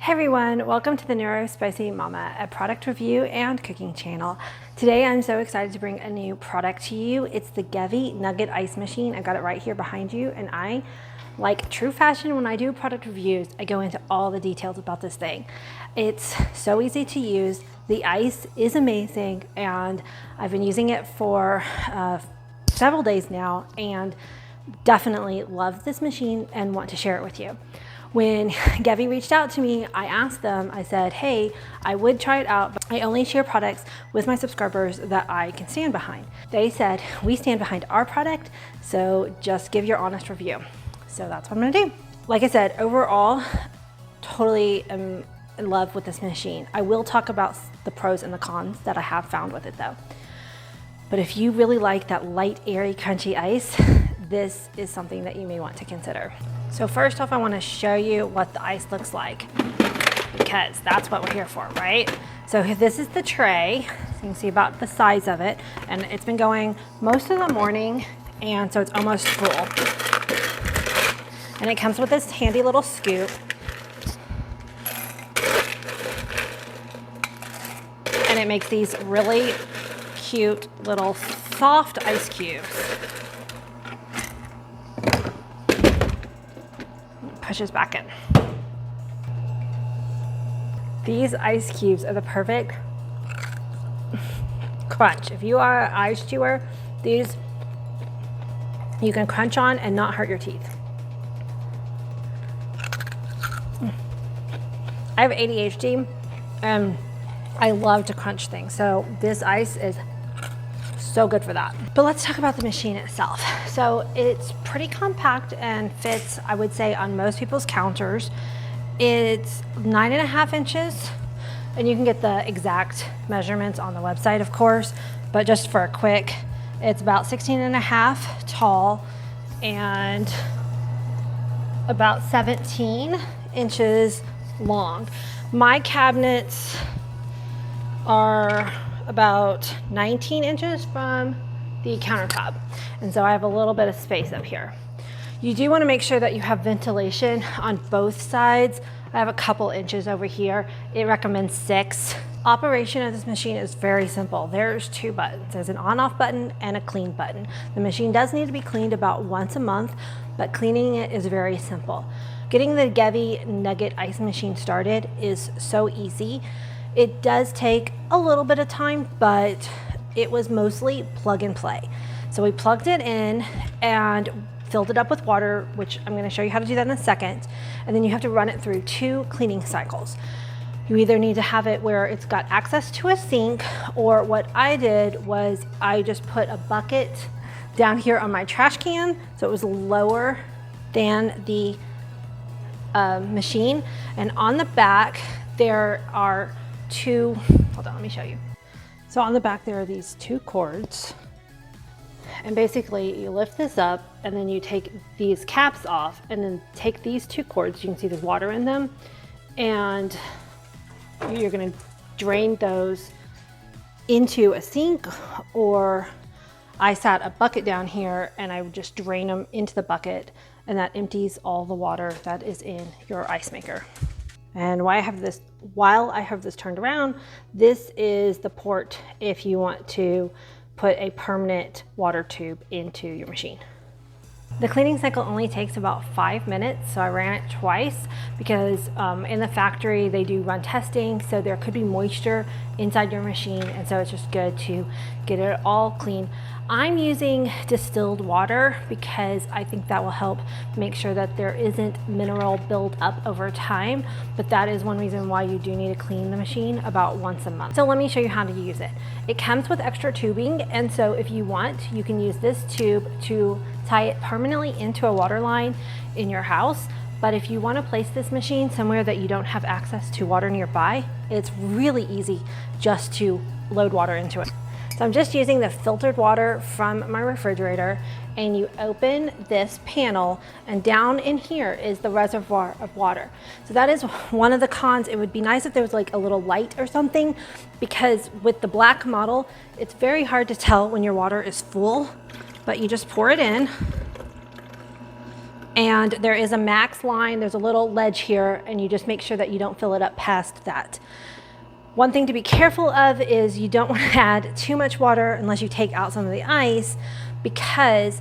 Hey everyone, welcome to the Neurospicy Mama, a product review and cooking channel. Today I'm so excited to bring a new product to you. It's the Gevi Nugget Ice machine. I got it right here behind you, and I, like true fashion, when I do product reviews, I go into all the details about this thing. It's so easy to use. The ice is amazing, and I've been using it for several days now, and definitely love this machine and want to share it with you. When Gevi reached out to me, I asked them, I said, hey, I would try it out, but I only share products with my subscribers that I can stand behind. They said, we stand behind our product, so just give your honest review. So that's what I'm gonna do. Like I said, overall, totally am in love with this machine. I will talk about the pros and the cons that I have found with it though. But if you really like that light, airy, crunchy ice, this is something that you may want to consider. So first off, I want to show you what the ice looks like, because that's what we're here for, right? So this is the tray. So you can see about the size of it, and it's been going most of the morning, and so it's almost full. And it comes with this handy little scoop. And it makes these really cute little soft ice cubes. Pushes back in. These ice cubes are the perfect crunch. If you are an ice chewer, these you can crunch on and not hurt your teeth. I have ADHD and I love to crunch things, so this ice is so good for that. But let's talk about the machine itself. So it's pretty compact and fits, I would say, on most people's counters. It's 9.5 inches, and you can get the exact measurements on the website, of course, but just for a quick, it's about 16.5 tall and about 17 inches long. My cabinets are about 19 inches from the countertop, and so I have a little bit of space up here. You do want to make sure that you have ventilation on both sides. I have a couple inches over here. It recommends 6. Operation of this machine is very simple. There's 2 buttons. There's an on-off button and a clean button. The machine does need to be cleaned about once a month, but cleaning it is very simple. Getting the Gevi Nugget Ice machine started is so easy. It does take a little bit of time, but it was mostly plug and play. So we plugged it in and filled it up with water, which I'm going to show you how to do that in a second. And then you have to run it through 2 cleaning cycles. You either need to have it where it's got access to a sink, or what I did was I just put a bucket down here on my trash can, so it was lower than the machine. And on the back, there are 2, hold on, let me show you. So on the back there are these 2 cords, and basically you lift this up and then you take these caps off and then take these 2 cords, you can see there's water in them, and you're going to drain those into a sink, or I sat a bucket down here and I would just drain them into the bucket, and that empties all the water that is in your ice maker. And while I have this turned around, this is the port if you want to put a permanent water tube into your machine. The cleaning cycle only takes about 5 minutes, so I ran it twice because in the factory they do run testing, so there could be moisture inside your machine, and so it's just good to get it all clean. I'm using distilled water because I think that will help make sure that there isn't mineral buildup over time, but that is one reason why you do need to clean the machine about once a month. So let me show you how to use it. It comes with extra tubing, and so if you want, you can use this tube to tie it permanently into a water line in your house. But if you want to place this machine somewhere that you don't have access to water nearby, it's really easy just to load water into it. So I'm just using the filtered water from my refrigerator, and you open this panel, and down in here is the reservoir of water. So that is one of the cons. It would be nice if there was like a little light or something, because with the black model, it's very hard to tell when your water is full, but you just pour it in And there is a max line, there's a little ledge here, and you just make sure that you don't fill it up past that. One thing to be careful of is you don't want to add too much water unless you take out some of the ice, because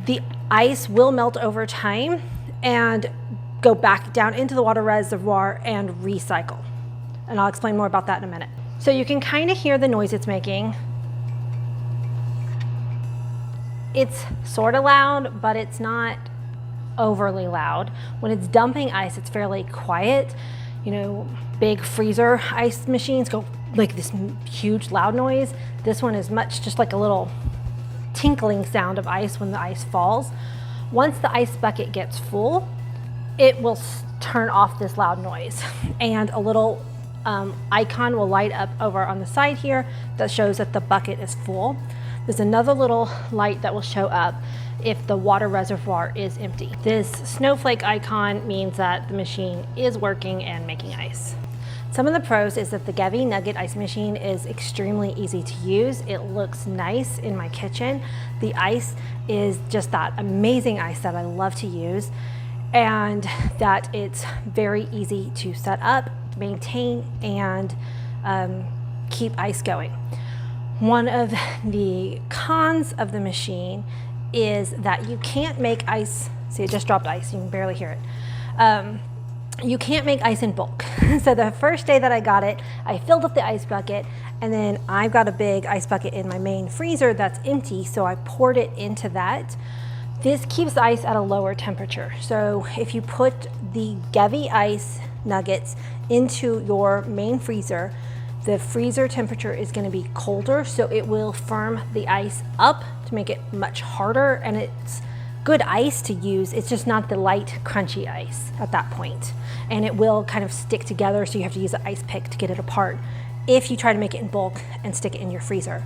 the ice will melt over time and go back down into the water reservoir and recycle. And I'll explain more about that in a minute. So you can kind of hear the noise it's making. It's sort of loud, but it's not overly loud. When it's dumping ice, it's fairly quiet. You know, big freezer ice machines go like this huge loud noise. This one is much just like a little tinkling sound of ice when the ice falls. Once the ice bucket gets full, it will turn off this loud noise, and a little icon will light up over on the side here that shows that the bucket is full. There's another little light that will show up if the water reservoir is empty. This snowflake icon means that the machine is working and making ice. Some of the pros is that the Gevi Nugget Ice machine is extremely easy to use. It looks nice in my kitchen. The ice is just that amazing ice that I love to use, and that it's very easy to set up, maintain, and keep ice going. One of the cons of the machine is that you can't make ice. See, it just dropped ice, you can barely hear it. You can't make ice in bulk. So the first day that I got it, I filled up the ice bucket, and then I've got a big ice bucket in my main freezer that's empty, so I poured it into that. This keeps ice at a lower temperature. So if you put the Gevi Ice nuggets into your main freezer, the freezer temperature is going to be colder, so it will firm the ice up to make it much harder, and it's good ice to use. It's just not the light, crunchy ice at that point. And it will kind of stick together, so you have to use an ice pick to get it apart if you try to make it in bulk and stick it in your freezer.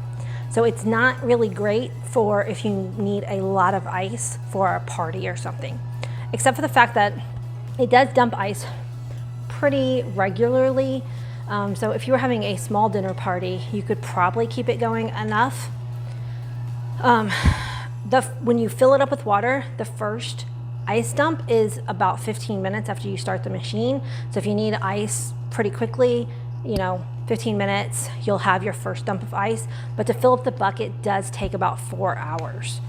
So it's not really great for if you need a lot of ice for a party or something, except for the fact that it does dump ice pretty regularly. So if you were having a small dinner party, you could probably keep it going enough. When you fill it up with water, the first ice dump is about 15 minutes after you start the machine. So if you need ice pretty quickly, 15 minutes, you'll have your first dump of ice. But to fill up the bucket does take about 4 hours.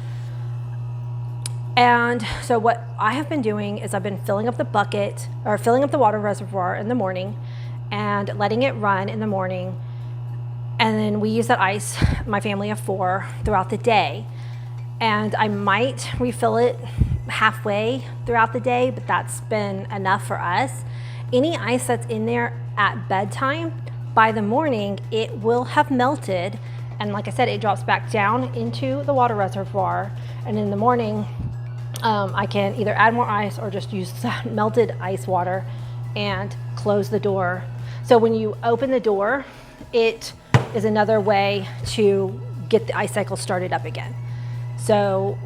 And so what I have been doing is I've been filling up the bucket, or filling up the water reservoir in the morning and letting it run in the morning. And then we use that ice, my family of 4, throughout the day. And I might refill it halfway throughout the day, but that's been enough for us. Any ice that's in there at bedtime, by the morning, it will have melted. And like I said, it drops back down into the water reservoir. And in the morning, I can either add more ice or just use melted ice water and close the door. So when you open the door, it is another way to get the ice cycle started up again. So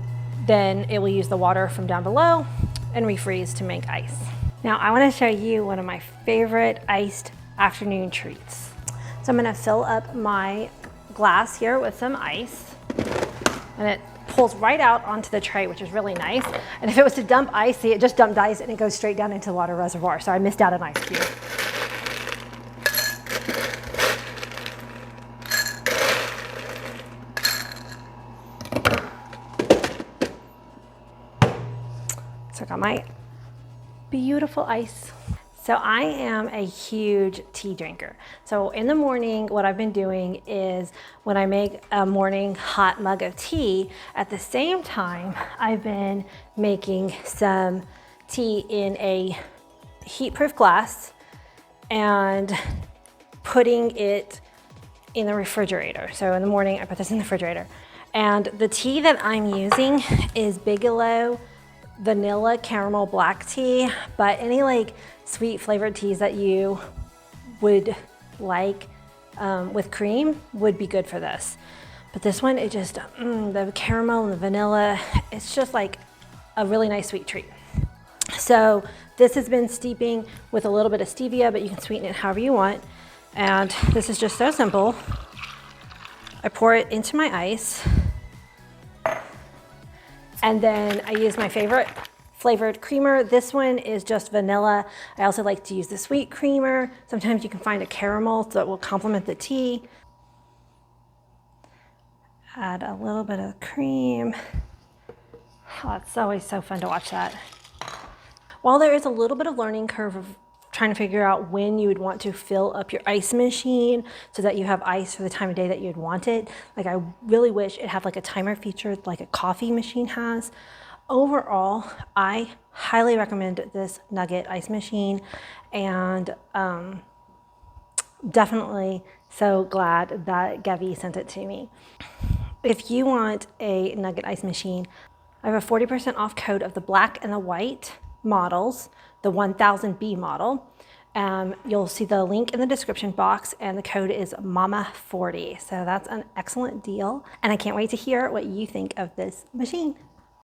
then it will use the water from down below and refreeze to make ice. Now I want to show you one of my favorite iced afternoon treats. So I'm going to fill up my glass here with some ice, and it pulls right out onto the tray, which is really nice. And if it was to dump ice, see, it just dumped ice and it goes straight down into the water reservoir. So I missed out an ice cube. So I got my beautiful ice. So I am a huge tea drinker. So in the morning, what I've been doing is when I make a morning hot mug of tea, at the same time, I've been making some tea in a heat-proof glass and putting it in the refrigerator. So in the morning, I put this in the refrigerator. And the tea that I'm using is Bigelow vanilla caramel black tea, but any like sweet flavored teas that you would like with cream would be good for this. But this one, it just, the caramel and the vanilla, it's just like a really nice sweet treat. So this has been steeping with a little bit of stevia, but you can sweeten it however you want. And this is just so simple. I pour it into my ice. And then I use my favorite flavored creamer. This one is just vanilla. I also like to use the sweet creamer. Sometimes you can find a caramel that will complement the tea. Add a little bit of cream. Oh, it's always so fun to watch that. While there is a little bit of learning curve of trying to figure out when you would want to fill up your ice machine so that you have ice for the time of day that you'd want it, like I really wish it had like a timer feature like a coffee machine has. Overall, I highly recommend this Nugget Ice machine, and definitely so glad that Gevi sent it to me. If you want a Nugget Ice machine, I have a 40% off code of the black and the white models, the 1000B model. You'll see the link in the description box, and the code is MAMA40. So that's an excellent deal, and I can't wait to hear what you think of this machine.